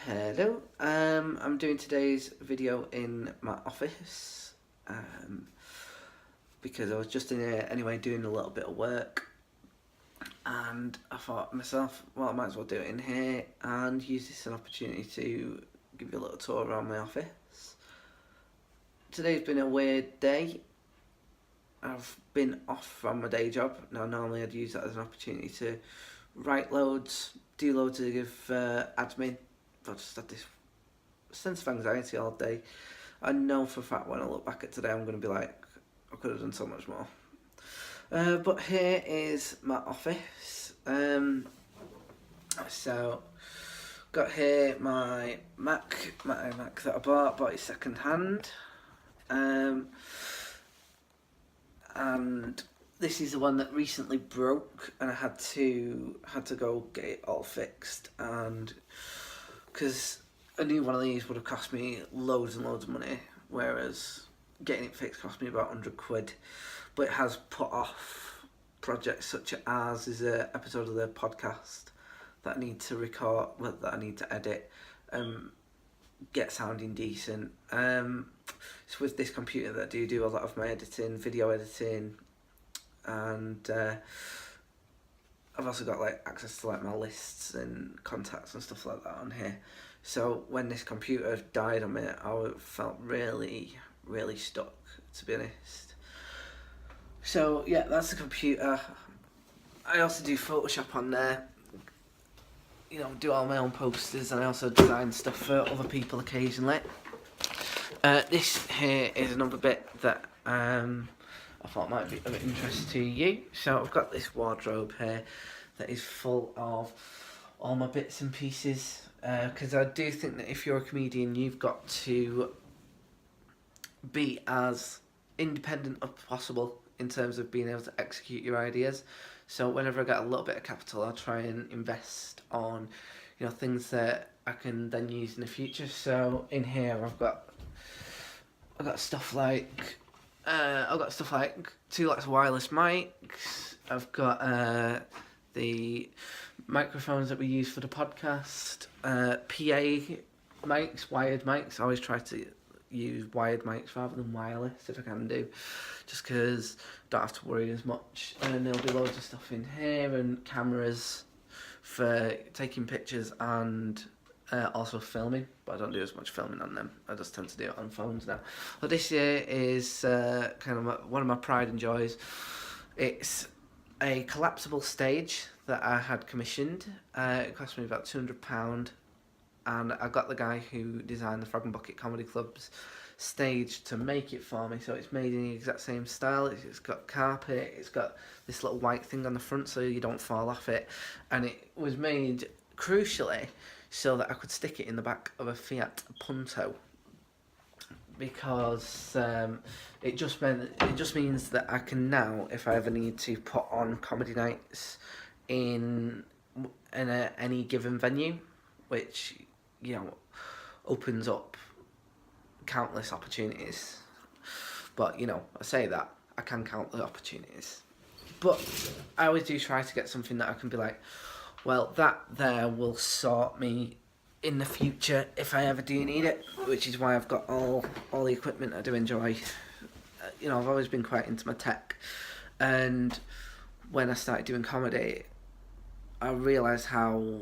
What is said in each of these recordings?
Hello, I'm doing today's video in my office because I was just in here anyway doing a little bit of work, and I thought to myself, well, I might as well do it in here and use this as an opportunity to give you a little tour around my office. Today's been a weird day. I've been off from my day job. Now normally I'd use that as an opportunity to write loads, do loads of admin. I've just had this sense of anxiety all day. I know for a fact when I look back at today I'm going to be like, I could have done so much more. But here is my office. So got here my iMac that I bought it second hand. And this is the one that recently broke, and I had to go get it all fixed, and because a new one of these would have cost me loads and loads of money, whereas getting it fixed cost me about £100. But it has put off projects such as is an episode of the podcast that I need to record, that I need to edit, get sounding decent. It's with this computer that I do a lot of my editing, video editing, and I've also got like access to like my lists and contacts and stuff like that on here. So when this computer died on me, I felt really stuck, to be honest. So yeah, that's the computer. I also do Photoshop on there. You know, do all my own posters, and I also design stuff for other people occasionally. This here is another bit that I thought might be of interest to you. So I've got this wardrobe here that is full of all my bits and pieces, because I do think that if you're a comedian, you've got to be as independent as possible in terms of being able to execute your ideas. So whenever I get a little bit of capital, I'll try and invest on, you know, things that I can then use in the future. So in here I've got stuff like two lots of wireless mics. I've got the microphones that we use for the podcast, PA mics, wired mics. I always try to use wired mics rather than wireless if I can do, just because I don't have to worry as much. And there'll be loads of stuff in here, and cameras for taking pictures and also filming, but I don't do as much filming on them. I just tend to do it on phones now. But this here is kind of one of my pride and joys. It's a collapsible stage that I had commissioned. It cost me about £200, and I got the guy who designed the Frog and Bucket Comedy Club's stage to make it for me. So it's made in the exact same style. It's got carpet, it's got this little white thing on the front so you don't fall off it, and it was made crucially so that I could stick it in the back of a Fiat Punto, because it just means that I can now, if I ever need to put on comedy nights in any given venue, which, you know, opens up countless opportunities. But, you know, I say that, I can count the opportunities. But I always do try to get something that I can be like, well, that there will sort me in the future if I ever do need it, which is why I've got all the equipment I do enjoy. You know, I've always been quite into my tech, and when I started doing comedy, I realised how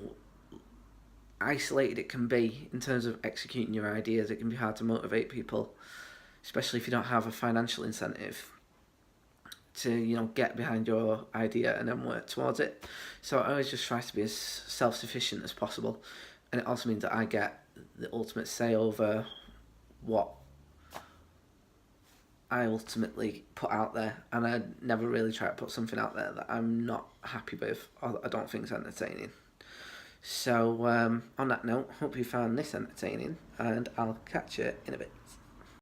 isolated it can be in terms of executing your ideas. It can be hard to motivate people, especially if you don't have a financial incentive to, you know, get behind your idea and then work towards it. So I always just try to be as self-sufficient as possible, and it also means that I get the ultimate say over what I ultimately put out there, and I never really try to put something out there that I'm not happy with or I don't think is entertaining. So on that note, hope you found this entertaining, and I'll catch you in a bit.